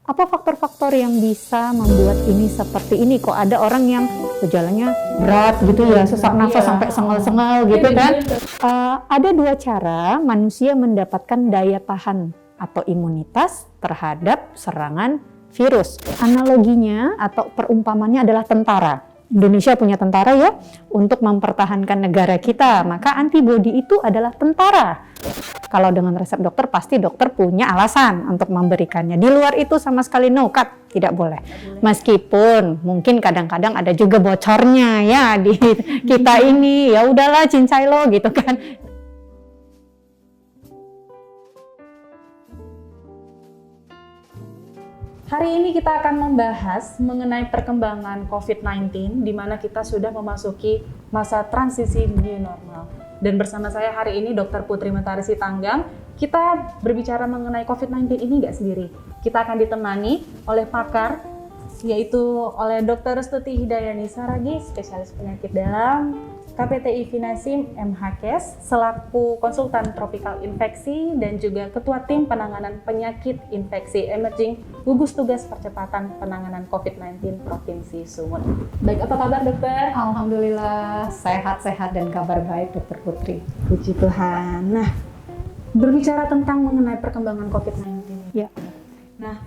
Apa faktor-faktor yang bisa membuat ini seperti ini? Kok ada orang yang gejalanya berat gitu ya, sesak nafas sampai sengal-sengal gitu kan? Ada dua cara manusia mendapatkan daya tahan atau imunitas terhadap serangan virus. Analoginya atau perumpamannya adalah tentara. Indonesia punya tentara ya, untuk mempertahankan negara kita, maka antibodi itu adalah tentara. Kalau dengan resep dokter, pasti dokter punya alasan untuk memberikannya. Di luar itu sama sekali no cut, tidak boleh. Meskipun mungkin kadang-kadang ada juga bocornya ya di kita ini, ya udahlah cincai lo gitu kan. Hari ini kita akan membahas mengenai perkembangan COVID-19 di mana kita sudah memasuki masa transisi new normal. Dan bersama saya hari ini Dr. Putri Mentari Sitanggang, kita berbicara mengenai COVID-19 ini nggak sendiri. Kita akan ditemani oleh pakar, yaitu oleh Dr. Restuti Hidayani Saragi, spesialis penyakit dalam, KPTI Finasim MHKes, selaku konsultan tropikal infeksi dan juga ketua tim penanganan penyakit infeksi emerging gugus tugas percepatan penanganan COVID-19 Provinsi Sumut. Baik, apa kabar dokter? Alhamdulillah sehat-sehat dan kabar baik Dr. Putri. Puji Tuhan. Nah, berbicara tentang mengenai perkembangan COVID-19. Ya. Nah,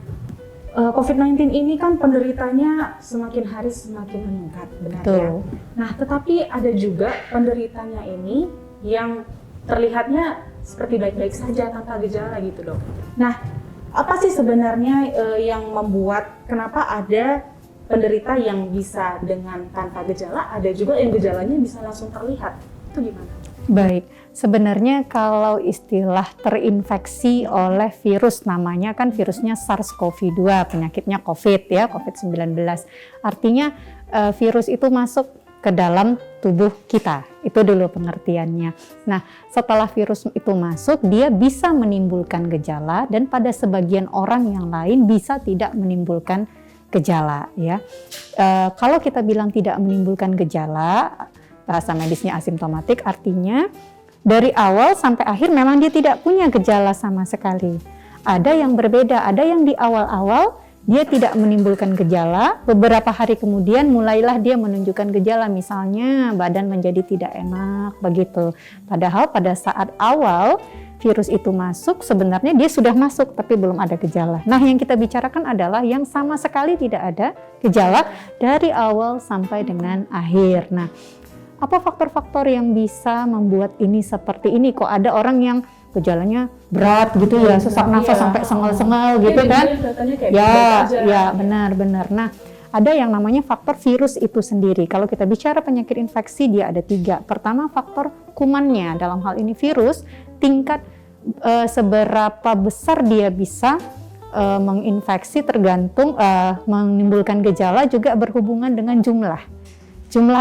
COVID-19 ini kan penderitanya semakin hari semakin meningkat, benar ya? Nah, tetapi ada juga penderitanya ini yang terlihatnya seperti baik-baik saja tanpa gejala gitu dok. Nah, apa sih sebenarnya yang membuat kenapa ada penderita yang bisa dengan tanpa gejala, ada juga yang gejalanya bisa langsung terlihat? Itu gimana? Baik, sebenarnya kalau istilah terinfeksi oleh virus, namanya kan virusnya SARS-CoV-2, penyakitnya COVID ya, COVID-19. Artinya virus itu masuk ke dalam tubuh kita, itu dulu pengertiannya. Nah, setelah virus itu masuk, dia bisa menimbulkan gejala dan pada sebagian orang yang lain bisa tidak menimbulkan gejala ya. Kalau kita bilang tidak menimbulkan gejala, bahasa medisnya asimptomatik, artinya dari awal sampai akhir memang dia tidak punya gejala sama sekali. Ada yang berbeda, ada yang di awal-awal dia tidak menimbulkan gejala, beberapa hari kemudian mulailah dia menunjukkan gejala, misalnya badan menjadi tidak enak, begitu. Padahal pada saat awal virus itu masuk, sebenarnya dia sudah masuk tapi belum ada gejala. Nah, yang kita bicarakan adalah yang sama sekali tidak ada gejala dari awal sampai dengan akhir. Nah, apa faktor-faktor yang bisa membuat ini seperti ini? Kok ada orang yang gejalanya berat gitu ya, sesak nafas sampai sengal-sengal gitu kan? Ya, benar-benar. Nah, ada yang namanya faktor virus itu sendiri. Kalau kita bicara penyakit infeksi, dia ada 3. Pertama, faktor kumannya. Dalam hal ini virus, tingkat seberapa besar dia bisa menginfeksi tergantung menimbulkan gejala juga berhubungan dengan jumlah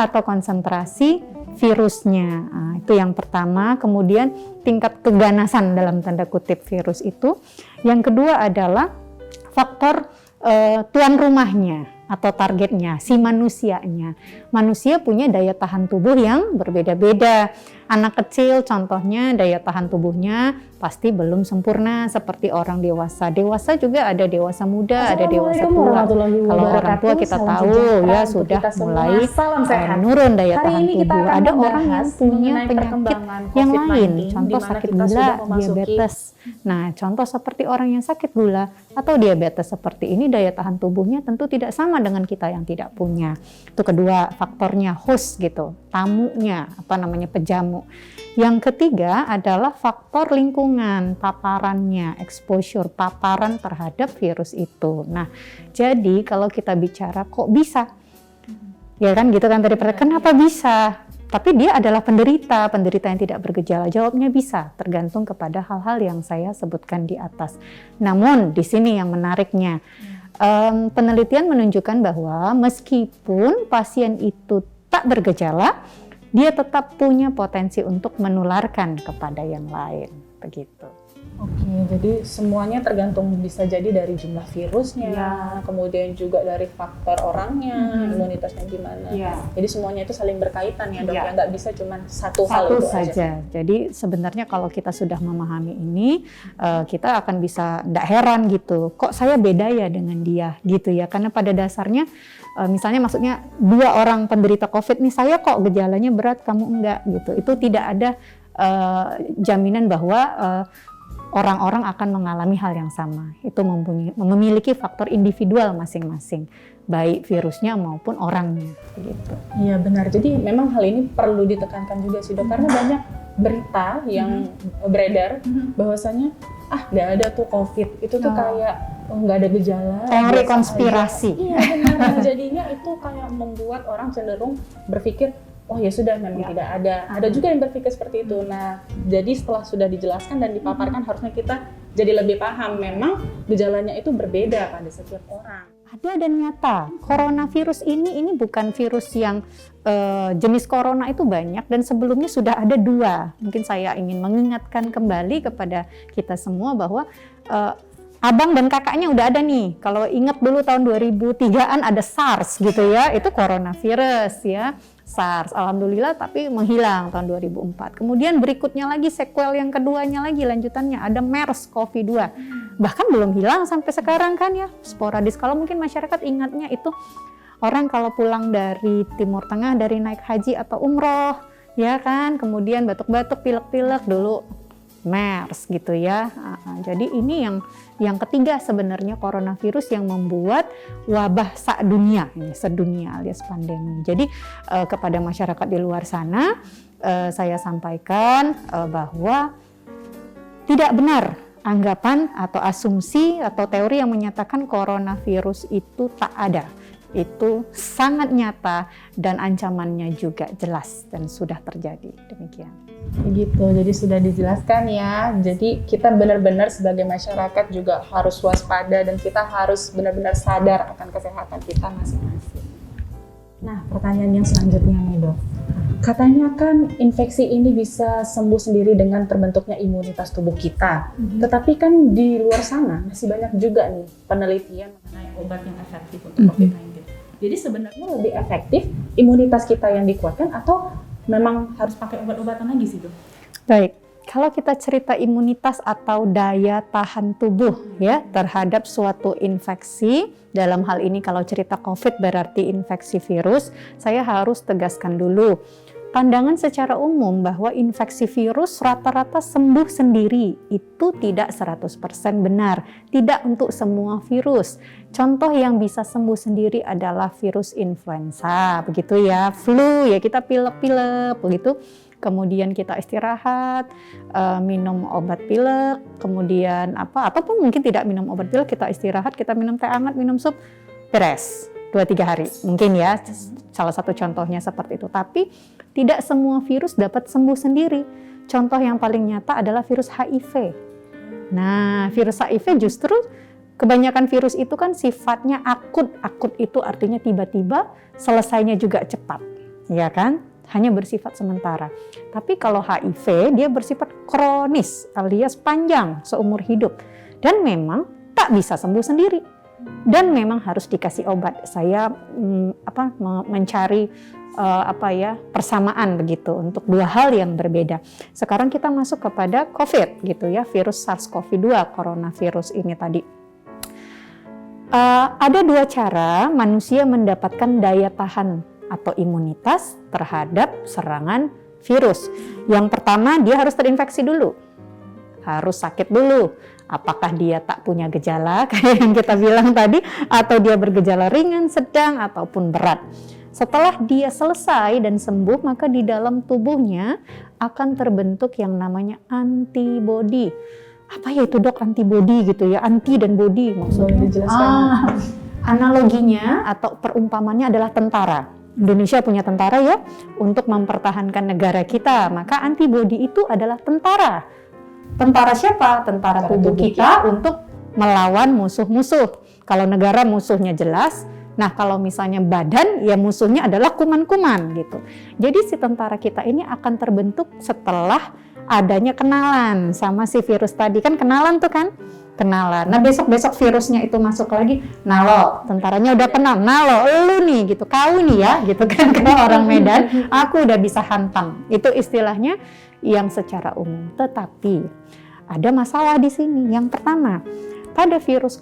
atau konsentrasi virusnya. Nah, itu yang pertama. Kemudian tingkat keganasan dalam tanda kutip virus itu. Yang kedua adalah faktor tuan rumahnya atau targetnya, si manusianya. Manusia punya daya tahan tubuh yang berbeda-beda. Anak kecil contohnya daya tahan tubuhnya pasti belum sempurna seperti orang dewasa. Dewasa juga ada dewasa muda, ada dewasa tua. Kalau orang tua kita tahu ya sudah mulai menurun daya tahan tubuh. Ada orang yang punya penyakit yang lain, contoh sakit gula, diabetes. Nah, contoh seperti orang yang sakit gula atau diabetes seperti ini, daya tahan tubuhnya tentu tidak sama dengan kita yang tidak punya. Itu kedua faktornya, host gitu, tamunya, pejamu. Yang ketiga adalah faktor lingkungan, paparannya, exposure, paparan terhadap virus itu. Nah, jadi kalau kita bicara kok bisa, ya kan gitu kan tadi, kenapa bisa? Tapi dia adalah penderita yang tidak bergejala. Jawabnya bisa, tergantung kepada hal-hal yang saya sebutkan di atas. Namun di sini yang menariknya, penelitian menunjukkan bahwa meskipun pasien itu tak bergejala, dia tetap punya potensi untuk menularkan kepada yang lain, begitu. Oke, jadi semuanya tergantung, bisa jadi dari jumlah virusnya, Ya. kemudian juga dari faktor orangnya, imunitasnya gimana. Ya. Jadi semuanya itu saling berkaitan ya dok, Ya. ya nggak bisa cuma satu hal Satu itu aja. saja. Jadi sebenarnya kalau kita sudah memahami ini, kita akan bisa nggak heran gitu. Kok saya beda ya dengan dia gitu ya? Karena pada dasarnya, misalnya maksudnya 2 orang penderita COVID nih, saya kok gejalanya berat, kamu enggak gitu. Itu tidak ada jaminan bahwa orang-orang akan mengalami hal yang sama. Itu memiliki faktor individual masing-masing, baik virusnya maupun orangnya. Gitu. Iya benar, jadi memang hal ini perlu ditekankan juga sih dok, karena banyak berita yang beredar bahwasanya nggak ada tuh COVID, itu tuh kayak nggak ada gejala. Teori biasa konspirasi. aja. Iya benar, jadinya itu kayak membuat orang cenderung berpikir, oh ya sudah memang tidak ada. Ada juga yang berpikir seperti itu. Nah, jadi setelah sudah dijelaskan dan dipaparkan, harusnya kita jadi lebih paham memang gejalanya itu berbeda pada setiap orang. Ada dan nyata. Coronavirus ini bukan virus yang jenis corona itu banyak, dan sebelumnya sudah ada 2. Mungkin saya ingin mengingatkan kembali kepada kita semua bahwa abang dan kakaknya udah ada nih. Kalau ingat dulu tahun 2003-an ada SARS gitu ya, itu coronavirus ya. SARS, alhamdulillah tapi menghilang tahun 2004. Kemudian berikutnya lagi, sequel yang keduanya lagi, lanjutannya ada MERS-CoV-2. Bahkan belum hilang sampai sekarang kan ya, sporadis. Kalau mungkin masyarakat ingatnya itu orang kalau pulang dari Timur Tengah, dari naik haji atau umroh, ya kan, kemudian batuk-batuk, pilek-pilek dulu MERS gitu ya. Jadi ini yang ketiga sebenarnya, coronavirus yang membuat wabah sedunia alias pandemi. Jadi kepada masyarakat di luar sana saya sampaikan bahwa tidak benar anggapan atau asumsi atau teori yang menyatakan coronavirus itu tak ada. Itu sangat nyata dan ancamannya juga jelas dan sudah terjadi. Demikian. Begitu, jadi sudah dijelaskan ya. Jadi kita benar-benar sebagai masyarakat juga harus waspada dan kita harus benar-benar sadar akan kesehatan kita masing-masing. Nah, pertanyaan yang selanjutnya nih dok. Katanya kan infeksi ini bisa sembuh sendiri dengan terbentuknya imunitas tubuh kita. Tetapi kan di luar sana masih banyak juga nih penelitian mengenai obat yang efektif untuk COVID-19. Jadi sebenarnya lebih efektif imunitas kita yang dikuatkan atau memang harus pakai obat-obatan lagi sih dok? Baik, kalau kita cerita imunitas atau daya tahan tubuh ya terhadap suatu infeksi, dalam hal ini kalau cerita COVID berarti infeksi virus, saya harus tegaskan dulu. Pandangan secara umum bahwa infeksi virus rata-rata sembuh sendiri itu tidak 100% benar, tidak untuk semua virus. Contoh yang bisa sembuh sendiri adalah virus influenza, begitu ya, flu ya kita pilek-pilek begitu. Kemudian kita istirahat, minum obat pilek, kemudian ataupun mungkin tidak minum obat pilek, kita istirahat, kita minum teh hangat, minum sup, beres. 2-3 hari mungkin ya, salah satu contohnya seperti itu. Tapi tidak semua virus dapat sembuh sendiri. Contoh yang paling nyata adalah virus HIV. Nah, virus HIV justru kebanyakan virus itu kan sifatnya akut. Akut itu artinya tiba-tiba, selesainya juga cepat, ya kan? Hanya bersifat sementara. Tapi kalau HIV dia bersifat kronis alias panjang seumur hidup dan memang tak bisa sembuh sendiri. Dan memang harus dikasih obat. Saya mencari persamaan begitu untuk 2 hal yang berbeda. Sekarang kita masuk kepada COVID gitu ya, virus SARS-CoV-2, coronavirus ini tadi. Ada 2 cara manusia mendapatkan daya tahan atau imunitas terhadap serangan virus. Yang pertama, dia harus terinfeksi dulu. Harus sakit dulu. Apakah dia tak punya gejala kayak yang kita bilang tadi, atau dia bergejala ringan, sedang, ataupun berat. Setelah dia selesai dan sembuh, maka di dalam tubuhnya akan terbentuk yang namanya antibodi. Apa ya itu dok antibodi gitu ya, anti dan body maksudnya? Dijelaskan. Analoginya atau perumpamannya adalah tentara. Indonesia punya tentara ya, untuk mempertahankan negara kita, maka antibodi itu adalah tentara. Tentara siapa? Tentara tubuh kita untuk melawan musuh-musuh. Kalau negara musuhnya jelas, nah kalau misalnya badan ya musuhnya adalah kuman-kuman gitu. Jadi si tentara kita ini akan terbentuk setelah adanya kenalan sama si virus tadi. Kan kenalan tuh kan? Kenalan. Nah besok-besok virusnya itu masuk lagi, nah lo tentaranya udah kenal, nah lo lu nih gitu, kau nih ya gitu kan, kalau orang Medan, aku udah bisa hantam. Itu istilahnya yang secara umum. Tetapi ada masalah di sini. Yang pertama, pada virus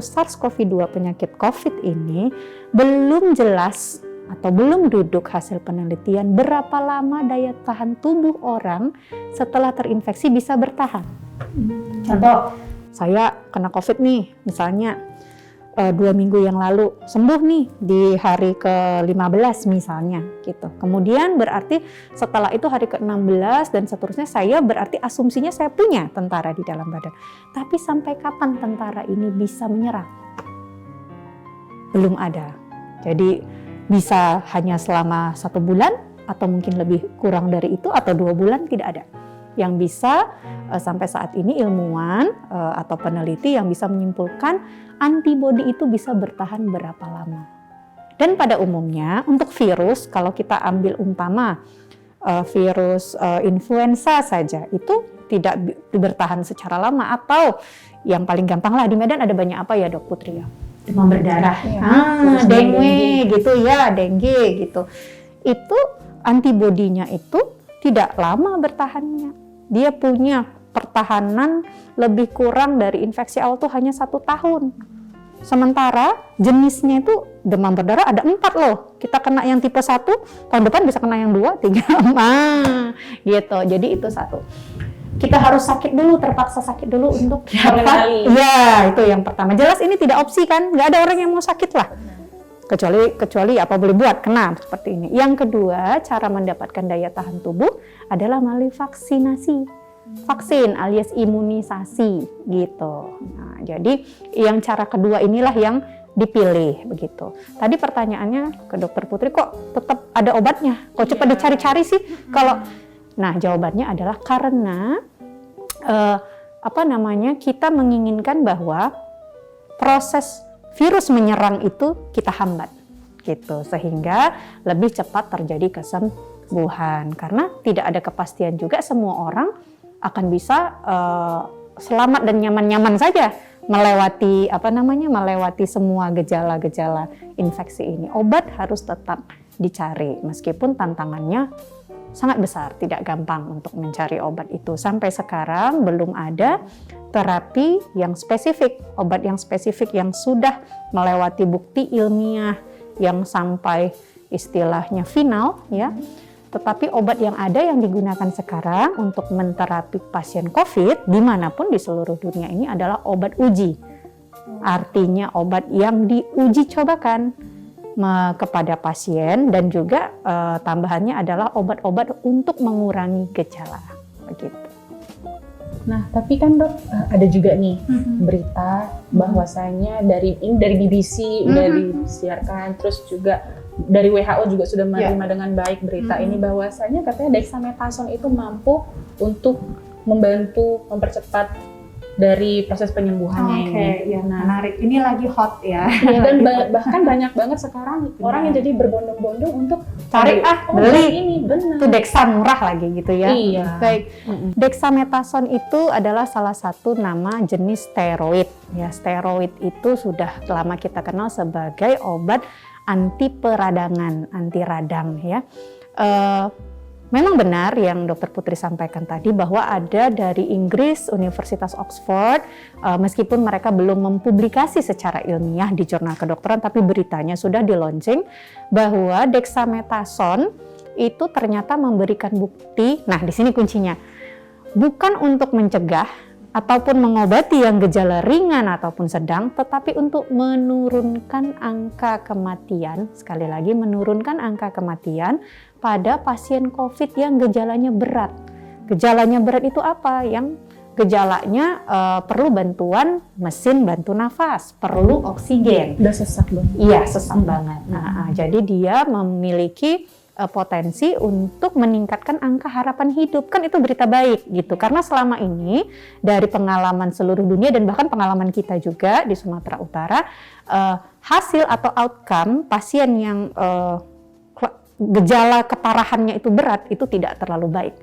SARS-CoV-2 penyakit COVID ini belum jelas atau belum duduk hasil penelitian berapa lama daya tahan tubuh orang setelah terinfeksi bisa bertahan. Contoh, saya kena COVID nih, misalnya 2 minggu yang lalu, sembuh nih di hari ke-15 misalnya gitu. Kemudian berarti setelah itu hari ke-16 dan seterusnya, saya berarti asumsinya saya punya tentara di dalam badan. Tapi sampai kapan tentara ini bisa menyerang? Belum ada. Jadi bisa hanya selama 1 bulan atau mungkin lebih kurang dari itu, atau 2 bulan, tidak ada. Yang bisa sampai saat ini ilmuwan atau peneliti yang bisa menyimpulkan antibodi itu bisa bertahan berapa lama. Dan pada umumnya untuk virus, kalau kita ambil umpama virus influenza saja, itu tidak bertahan secara lama. Atau yang paling gampang lah, di Medan ada banyak apa ya Dok Putri ya? Demam berdarah, dengue gitu ya, dengue gitu. Itu antibodinya itu tidak lama bertahannya. Dia punya pertahanan lebih kurang dari infeksi awal tuh hanya 1 tahun. Sementara jenisnya itu demam berdarah ada 4 loh. Kita kena yang tipe 1, tahun depan bisa kena yang 2, 3, gitu. Jadi itu 1. Kita harus sakit dulu, terpaksa sakit dulu untuk dapat. Iya, itu yang pertama. Jelas ini tidak opsi kan, nggak ada orang yang mau sakit lah. Kecuali apa boleh buat, kena seperti ini. Yang kedua, cara mendapatkan daya tahan tubuh adalah melalui vaksinasi. Vaksin alias imunisasi gitu. Nah, jadi yang cara kedua inilah yang dipilih begitu. Tadi pertanyaannya ke Dokter Putri, kok tetap ada obatnya? Kok cepat dicari-cari sih? Nah, jawabannya adalah karena kita menginginkan bahwa proses virus menyerang itu kita hambat gitu, sehingga lebih cepat terjadi kesembuhan. Karena tidak ada kepastian juga semua orang akan bisa selamat dan nyaman-nyaman saja melewati melewati semua gejala-gejala infeksi ini. Obat harus tetap dicari meskipun tantangannya sangat besar, tidak gampang untuk mencari obat itu. Sampai sekarang belum ada terapi yang spesifik, obat yang spesifik yang sudah melewati bukti ilmiah yang sampai istilahnya final ya. Tetapi obat yang ada yang digunakan sekarang untuk menterapi pasien COVID dimanapun di seluruh dunia ini adalah obat uji. Artinya obat yang diuji cobakan kepada pasien, dan juga tambahannya adalah obat-obat untuk mengurangi gejala begitu. Nah, tapi kan Dok, ada juga nih berita bahwasanya dari BBC udah disiarkan, terus juga dari WHO juga sudah menerima dengan baik berita ini bahwasanya katanya dexamethasone itu mampu untuk membantu mempercepat dari proses penyembuhannya ini. Ya, menarik. Ini lagi hot ya. Iya, dan bahkan banyak banget sekarang orang yang jadi berbondong-bondong untuk cari beli ini, benar. Itu dexa murah lagi gitu ya. Iya. Baik. Dexamethasone itu adalah salah satu nama jenis steroid. Ya, steroid itu sudah lama kita kenal sebagai obat anti peradangan, anti radang ya. Memang benar yang Dokter Putri sampaikan tadi bahwa ada dari Inggris, Universitas Oxford, meskipun mereka belum mempublikasi secara ilmiah di jurnal kedokteran, tapi beritanya sudah di-launching bahwa dexamethasone itu ternyata memberikan bukti. Nah, di sini kuncinya. Bukan untuk mencegah ataupun mengobati yang gejala ringan ataupun sedang, tetapi untuk menurunkan angka kematian, sekali lagi menurunkan angka kematian pada pasien COVID yang gejalanya berat. Gejalanya berat itu apa? Yang gejalanya perlu bantuan mesin bantu nafas, perlu oksigen. Udah sesak banget. Iya, sesak banget. Nah, jadi dia memiliki potensi untuk meningkatkan angka harapan hidup. Kan itu berita baik gitu. Karena selama ini dari pengalaman seluruh dunia dan bahkan pengalaman kita juga di Sumatera Utara, hasil atau outcome pasien yang gejala keparahannya itu berat itu tidak terlalu baik.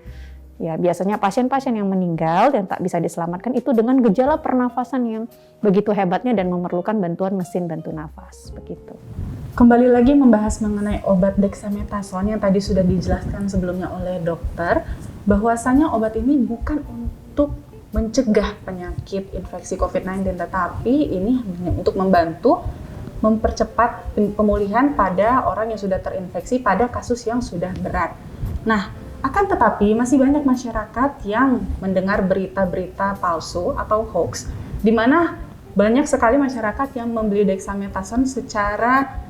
Ya, biasanya pasien-pasien yang meninggal dan tak bisa diselamatkan itu dengan gejala pernafasan yang begitu hebatnya dan memerlukan bantuan mesin bantu nafas, begitu. Kembali lagi membahas mengenai obat dexamethasone yang tadi sudah dijelaskan sebelumnya oleh dokter, bahwasanya obat ini bukan untuk mencegah penyakit infeksi COVID-19, tetapi ini hanya untuk membantu mempercepat pemulihan pada orang yang sudah terinfeksi pada kasus yang sudah berat. Nah, akan tetapi masih banyak masyarakat yang mendengar berita-berita palsu atau hoax, di mana banyak sekali masyarakat yang membeli dexamethasone secara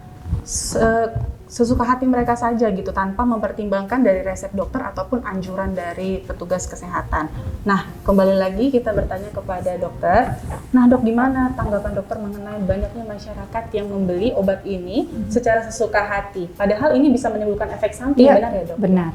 sesuka hati mereka saja gitu, tanpa mempertimbangkan dari resep dokter ataupun anjuran dari petugas kesehatan. Nah, kembali lagi kita bertanya kepada dokter. Nah, Dok, gimana tanggapan dokter mengenai banyaknya masyarakat yang membeli obat ini secara sesuka hati? Padahal ini bisa menimbulkan efek samping, benar ya, Dok? Benar.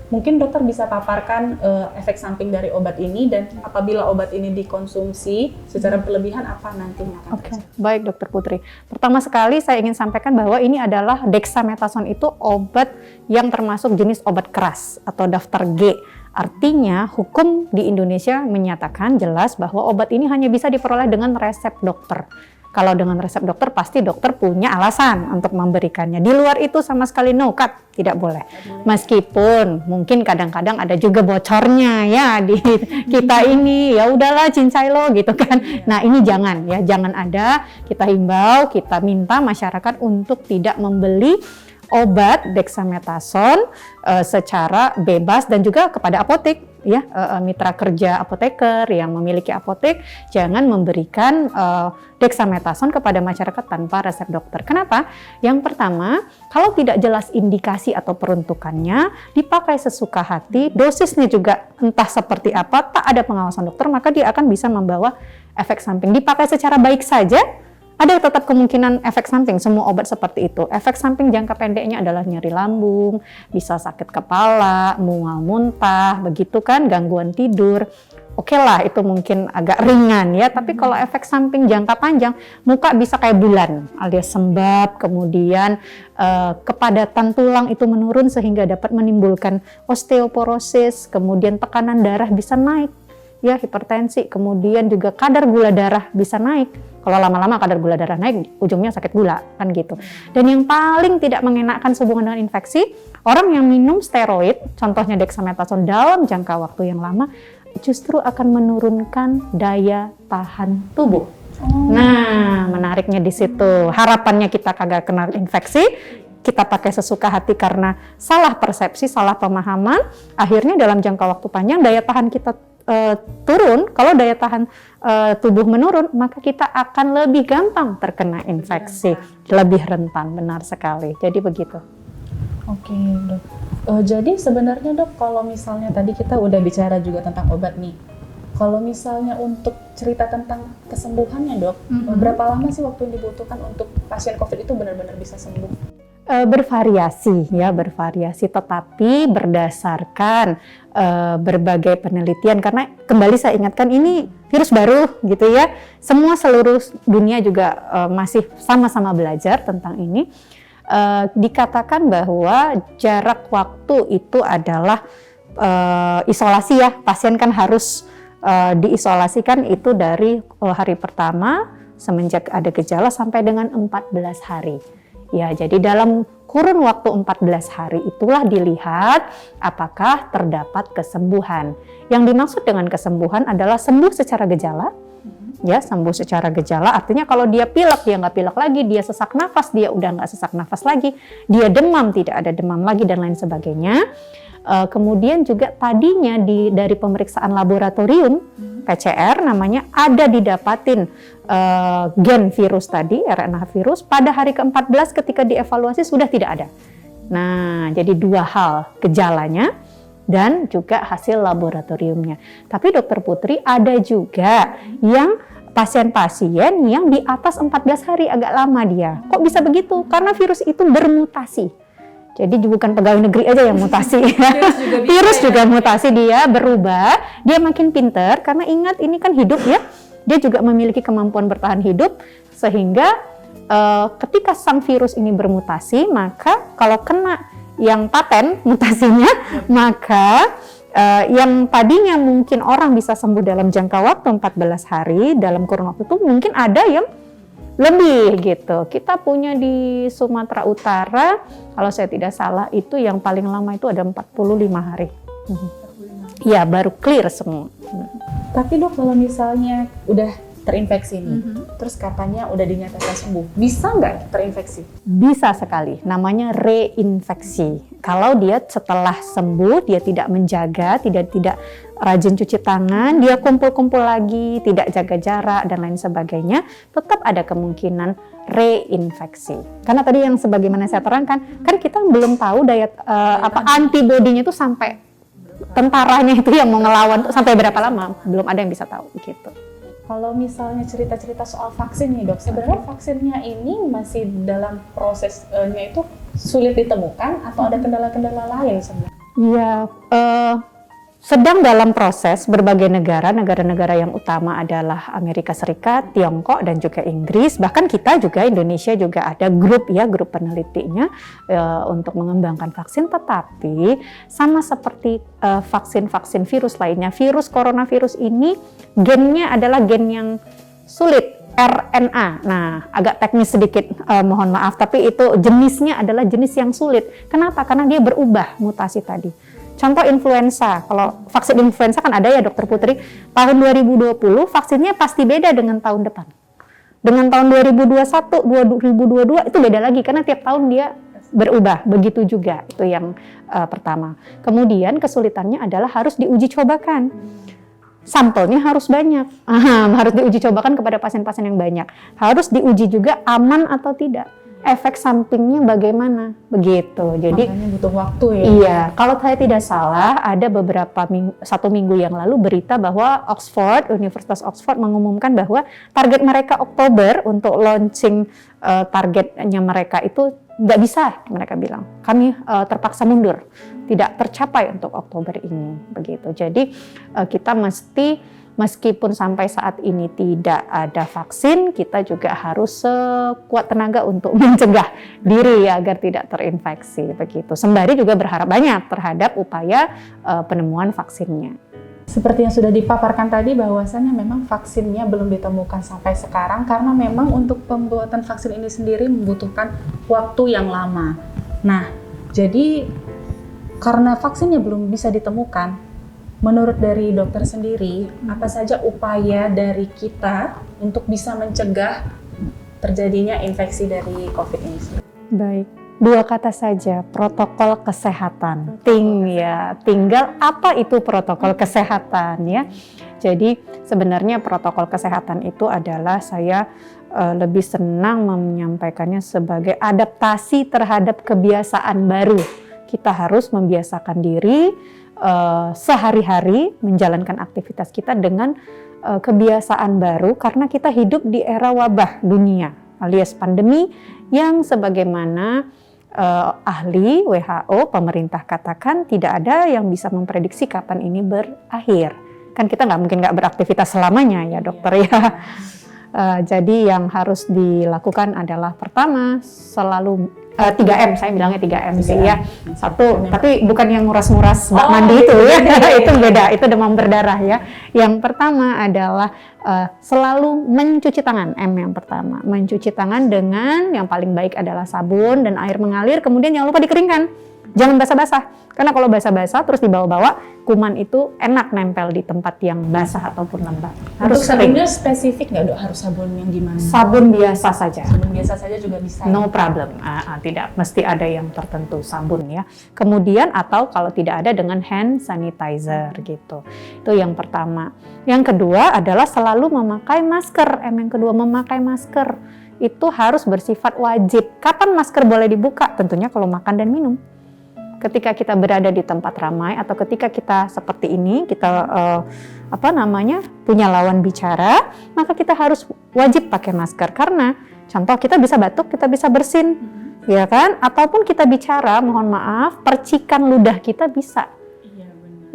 Mungkin dokter bisa paparkan efek samping dari obat ini, dan apabila obat ini dikonsumsi secara berlebihan apa nantinya akan terjadi? Baik, Dokter Putri. Pertama sekali saya ingin sampaikan bahwa ini adalah dexamethasone itu obat yang termasuk jenis obat keras atau daftar G. Artinya hukum di Indonesia menyatakan jelas bahwa obat ini hanya bisa diperoleh dengan resep dokter. Kalau dengan resep dokter, pasti dokter punya alasan untuk memberikannya. Di luar itu sama sekali no cut, tidak boleh. Meskipun mungkin kadang-kadang ada juga bocornya ya di kita ini, ya udahlah cincai lo gitu kan. Nah, ini jangan ya, jangan ada. Kita himbau, kita minta masyarakat untuk tidak membeli obat dexamethasone secara bebas, dan juga kepada apotek ya, mitra kerja apoteker yang memiliki apotek jangan memberikan dexamethasone kepada masyarakat tanpa resep dokter. Kenapa? Yang pertama, kalau tidak jelas indikasi atau peruntukannya, dipakai sesuka hati, dosisnya juga entah seperti apa, tak ada pengawasan dokter, maka dia akan bisa membawa efek samping. Dipakai secara baik saja, ada tetap kemungkinan efek samping. Semua obat seperti itu. Efek samping jangka pendeknya adalah nyeri lambung, bisa sakit kepala, mual muntah, begitu kan, gangguan tidur. Oke lah, itu mungkin agak ringan ya, tapi kalau efek samping jangka panjang, muka bisa kayak bulan, alias sembab, kemudian kepadatan tulang itu menurun sehingga dapat menimbulkan osteoporosis, kemudian tekanan darah bisa naik, ya hipertensi, kemudian juga kadar gula darah bisa naik. Kalau lama-lama kadar gula darah naik, ujungnya sakit gula, kan gitu. Dan yang paling tidak mengenakan sehubungan dengan infeksi, orang yang minum steroid, contohnya dexamethasone dalam jangka waktu yang lama, justru akan menurunkan daya tahan tubuh. Nah, menariknya di situ. Harapannya kita kagak kena infeksi, kita pakai sesuka hati karena salah persepsi, salah pemahaman, akhirnya dalam jangka waktu panjang daya tahan kita turun. Kalau daya tahan tubuh menurun, maka kita akan lebih gampang terkena infeksi, lebih rentan, benar sekali. Jadi begitu. Oke, Dok. Jadi sebenarnya, Dok, kalau misalnya tadi kita udah bicara juga tentang obat nih. Kalau misalnya untuk cerita tentang kesembuhannya, Dok, berapa lama sih waktu yang dibutuhkan untuk pasien COVID itu benar-benar bisa sembuh? Bervariasi ya, bervariasi, tetapi berdasarkan berbagai penelitian, karena kembali saya ingatkan ini virus baru gitu ya, seluruh dunia juga masih sama-sama belajar tentang ini. Dikatakan bahwa jarak waktu itu adalah isolasi ya, pasien kan harus diisolasikan itu dari hari pertama semenjak ada gejala sampai dengan 14 hari. Ya, jadi dalam kurun waktu 14 hari itulah dilihat apakah terdapat kesembuhan. Yang dimaksud dengan kesembuhan adalah sembuh secara gejala. Ya, sembuh secara gejala artinya kalau dia pilek, dia nggak pilek lagi, dia sesak nafas, dia udah nggak sesak nafas lagi, dia demam, tidak ada demam lagi, dan lain sebagainya. Kemudian juga tadinya dari pemeriksaan laboratorium, PCR namanya, ada didapatin gen virus tadi, RNA virus, pada hari ke-14 ketika dievaluasi sudah tidak ada. Nah, jadi dua hal, gejalanya dan juga hasil laboratoriumnya. Tapi Dokter Putri, ada juga yang pasien-pasien yang di atas 14 hari, agak lama dia. Kok bisa begitu? Karena virus itu bermutasi. Jadi bukan pegawai negeri aja yang mutasi. Virus juga mutasi, dia berubah, dia makin pinter, karena ingat ini kan hidup ya. Dia juga memiliki kemampuan bertahan hidup, sehingga ketika sang virus ini bermutasi, maka kalau kena yang paten mutasinya, maka yang tadinya mungkin orang bisa sembuh dalam jangka waktu 14 hari, dalam kurun waktu itu mungkin ada yang lebih gitu. Kita punya di Sumatera Utara, kalau saya tidak salah itu yang paling lama itu ada 45 hari. Ya, baru clear semua. Tapi Dok, kalau misalnya udah terinfeksi nih, terus katanya udah dinyatakan sembuh, bisa nggak terinfeksi? Bisa sekali, namanya reinfeksi. Kalau dia setelah sembuh, dia tidak menjaga, tidak rajin cuci tangan, dia kumpul-kumpul lagi, tidak jaga jarak dan lain sebagainya, tetap ada kemungkinan reinfeksi. Karena tadi yang sebagaimana saya terangkan, kan kita belum tahu daya antibodinya itu sampai tentaranya itu yang mau ngelawan sampai berapa lama, belum ada yang bisa tahu gitu. Kalau misalnya cerita-cerita soal vaksin nih Dok, sebenarnya vaksinnya ini masih dalam prosesnya itu sulit ditemukan atau ada kendala-kendala lain sebenarnya? Ya, sedang dalam proses berbagai negara yang utama adalah Amerika Serikat, Tiongkok, dan juga Inggris. Bahkan kita juga, Indonesia juga ada grup penelitinya untuk mengembangkan vaksin. Tetapi sama seperti vaksin-vaksin virus lainnya, virus coronavirus ini gennya adalah gen yang sulit, RNA. Nah, agak teknis sedikit, mohon maaf, tapi itu jenisnya adalah jenis yang sulit. Kenapa? Karena dia berubah mutasi tadi. Contoh influenza, kalau vaksin influenza kan ada ya Dokter Putri, tahun 2020 vaksinnya pasti beda dengan tahun depan. Dengan tahun 2021, 2022 itu beda lagi karena tiap tahun dia berubah, begitu juga. Itu yang pertama. Kemudian kesulitannya adalah harus diuji cobakan. Sampelnya harus banyak, harus diuji cobakan kepada pasien-pasien yang banyak. Harus diuji juga aman atau tidak. Efek sampingnya bagaimana, begitu. Jadi makanya butuh waktu ya. Iya, kalau saya tidak salah ada satu minggu yang lalu berita bahwa Universitas Oxford mengumumkan bahwa target mereka Oktober untuk launching targetnya mereka itu nggak bisa, mereka bilang. Kami terpaksa mundur, tidak tercapai untuk Oktober ini, begitu. Jadi kita meskipun sampai saat ini tidak ada vaksin, kita juga harus sekuat tenaga untuk mencegah diri agar tidak terinfeksi, begitu. Sembari juga berharap banyak terhadap upaya penemuan vaksinnya. Seperti yang sudah dipaparkan tadi, bahwasannya memang vaksinnya belum ditemukan sampai sekarang karena memang untuk pembuatan vaksin ini sendiri membutuhkan waktu yang lama. Nah, jadi karena vaksinnya belum bisa ditemukan, menurut dari dokter sendiri, apa saja upaya dari kita untuk bisa mencegah terjadinya infeksi dari COVID ini? Baik, 2 kata saja, protokol kesehatan. Tinggal apa itu protokol kesehatan ya. Jadi sebenarnya protokol kesehatan itu adalah saya lebih senang menyampaikannya sebagai adaptasi terhadap kebiasaan baru. Kita harus membiasakan diri sehari-hari menjalankan aktivitas kita dengan kebiasaan baru karena kita hidup di era wabah dunia alias pandemi yang sebagaimana ahli WHO, pemerintah katakan tidak ada yang bisa memprediksi kapan ini berakhir. Kan kita mungkin nggak beraktivitas selamanya ya dokter ya. Jadi yang harus dilakukan adalah pertama selalu 3M, saya bilangnya 3M sih ya. Satu, tapi bukan yang nguras-nguras bak mandi itu ya. Itu beda, itu demam berdarah ya. Yang pertama adalah selalu mencuci tangan, M yang pertama. Mencuci tangan dengan yang paling baik adalah sabun dan air mengalir, kemudian jangan lupa dikeringkan. Jangan basah-basah, karena kalau basah-basah terus dibawa-bawa, kuman itu enak nempel di tempat yang basah ataupun lembab. Harus sabunnya spesifik nggak Dok? Harus sabun yang gimana? Sabun biasa saja. Sabun biasa saja juga bisa. No problem, tidak mesti ada yang tertentu sabun ya. Kemudian atau kalau tidak ada dengan hand sanitizer gitu. Itu yang pertama. Yang kedua adalah selalu memakai masker. Yang kedua memakai masker itu harus bersifat wajib. Kapan masker boleh dibuka? Tentunya kalau makan dan minum. Ketika kita berada di tempat ramai atau ketika kita seperti ini, kita punya lawan bicara, maka kita harus wajib pakai masker karena contoh kita bisa batuk, kita bisa bersin, ya kan? Ataupun kita bicara, mohon maaf, percikan ludah kita bisa.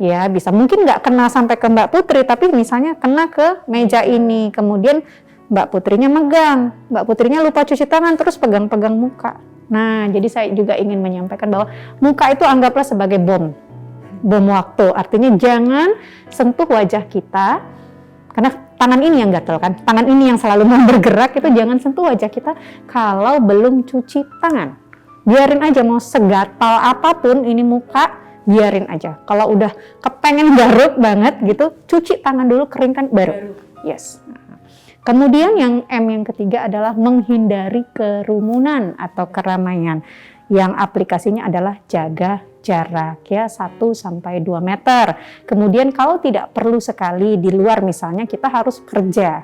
Ya bisa, mungkin nggak kena sampai ke Mbak Putri, tapi misalnya kena ke meja ini, kemudian Mbak Putrinya megang, Mbak Putrinya lupa cuci tangan, terus pegang-pegang muka. Nah, jadi saya juga ingin menyampaikan bahwa muka itu anggaplah sebagai bom. bom waktu. Artinya jangan sentuh wajah kita, karena tangan ini yang gatel kan, tangan ini yang selalu mau bergerak, itu jangan sentuh wajah kita kalau belum cuci tangan. Biarin aja, mau segatal apapun ini muka, biarin aja. Kalau udah kepengen garuk banget gitu, cuci tangan dulu, keringkan baru. Yes. Kemudian yang M yang ketiga adalah menghindari kerumunan atau keramaian. Yang aplikasinya adalah jaga jarak ya 1-2 meter. Kemudian kalau tidak perlu sekali di luar, misalnya kita harus kerja,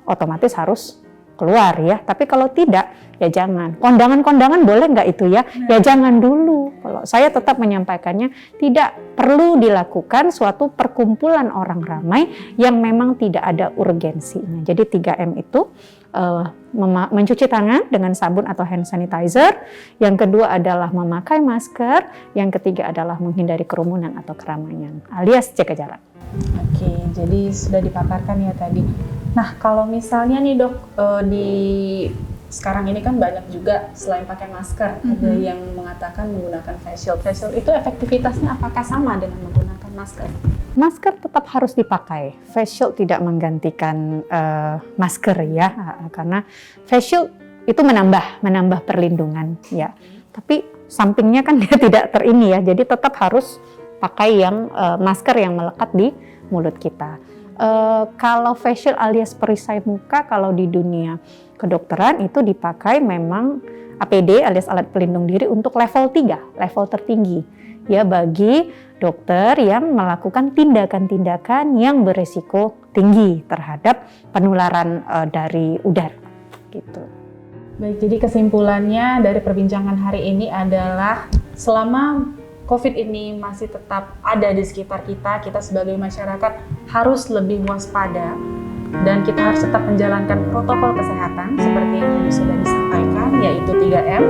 otomatis harus keluar ya. Tapi kalau tidak, ya jangan. Kondangan-kondangan boleh nggak itu ya? Ya jangan dulu. Kalau saya tetap menyampaikannya, tidak perlu dilakukan suatu perkumpulan orang ramai yang memang tidak ada urgensinya. Jadi 3M itu mencuci tangan dengan sabun atau hand sanitizer. Yang kedua adalah memakai masker. Yang ketiga adalah menghindari kerumunan atau keramaian, alias jaga jarak. Oke, jadi sudah dipaparkan ya tadi. Nah, kalau misalnya nih dok, di sekarang ini kan banyak juga selain pakai masker, ada yang mengatakan menggunakan face shield. Face shield itu efektivitasnya apakah sama dengan menggunakan masker? Masker tetap harus dipakai. Face shield tidak menggantikan masker ya, karena face shield itu menambah perlindungan ya. Tapi sampingnya kan dia tidak terini ya, jadi tetap harus pakai yang masker yang melekat di mulut kita. Kalau facial alias perisai muka, kalau di dunia kedokteran itu dipakai memang APD alias alat pelindung diri untuk level 3, level tertinggi. Ya, bagi dokter yang melakukan tindakan-tindakan yang beresiko tinggi terhadap penularan dari udara gitu. Baik, jadi kesimpulannya dari perbincangan hari ini adalah selama COVID ini masih tetap ada di sekitar kita, kita sebagai masyarakat harus lebih waspada dan kita harus tetap menjalankan protokol kesehatan seperti yang tadi sudah disampaikan, yaitu 3M.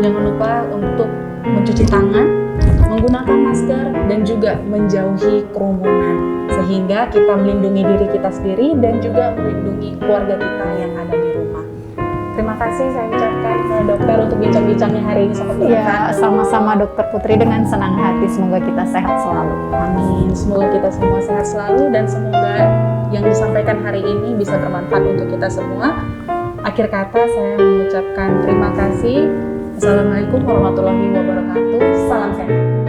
Jangan lupa untuk mencuci tangan, menggunakan masker, dan juga menjauhi kerumunan sehingga kita melindungi diri kita sendiri dan juga melindungi keluarga kita yang ada di rumah. Terima kasih saya ucapkan ke dokter untuk bincang-bincangnya hari ini sangat bermanfaat. Ya, sama-sama Dokter Putri, dengan senang hati. Semoga kita sehat selalu. Amin. Semoga kita semua sehat selalu dan semoga yang disampaikan hari ini bisa bermanfaat untuk kita semua. Akhir kata saya mengucapkan terima kasih. Assalamualaikum warahmatullahi wabarakatuh. Salam sehat.